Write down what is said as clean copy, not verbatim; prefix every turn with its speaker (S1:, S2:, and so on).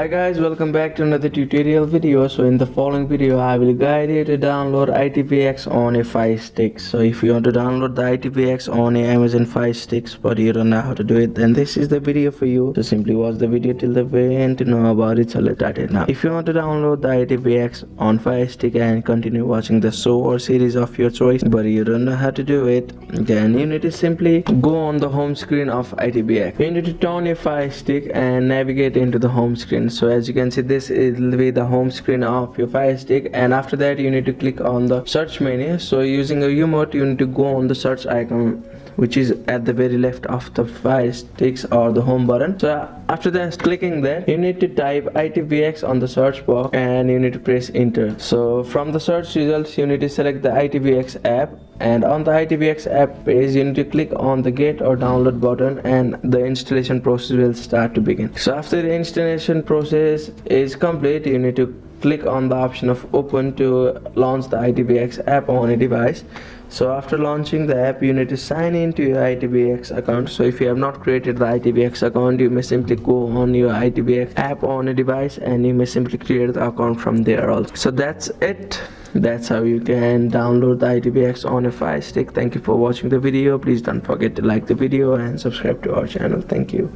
S1: Hi guys, welcome back to another tutorial video. So in the following video I will guide you to download ITVX on a Fire Stick. So if you want to download the ITVX on a Amazon Fire Sticks but you don't know how to do it, then this is the video for you. So simply watch the video till the very end to know about it. So let's start it now. If you want to download the ITVX on Fire Stick and continue watching the show or series of your choice but you don't know how to do it, then you need to simply go on the home screen of ITVX. You need to turn your Fire Stick and navigate into the home screen. So as you can see, this will be the home screen of your Fire Stick, and after that you need to click on the search menu. So using a remote you need to go on the search icon which is at the very left of the Fire Sticks or the home button. So after that, clicking there, you need to type ITVX on the search box and you need to press enter. So from the search results you need to select the ITVX app, and on the ITVX app page you need to click on the get or download button and the installation process will start to begin. So after the installation process is complete, you need to click on the option of open to launch the ITVX app on a device. So after launching the app you need to sign into your ITVX account. So if you have not created the ITVX account, you may simply go on your ITVX app on a device and you may simply create the account from there also. So that's it. That's how you can download the ITVX on a Fire Stick. Thank you for watching the video. Please don't forget to like the video and subscribe to our channel. Thank you.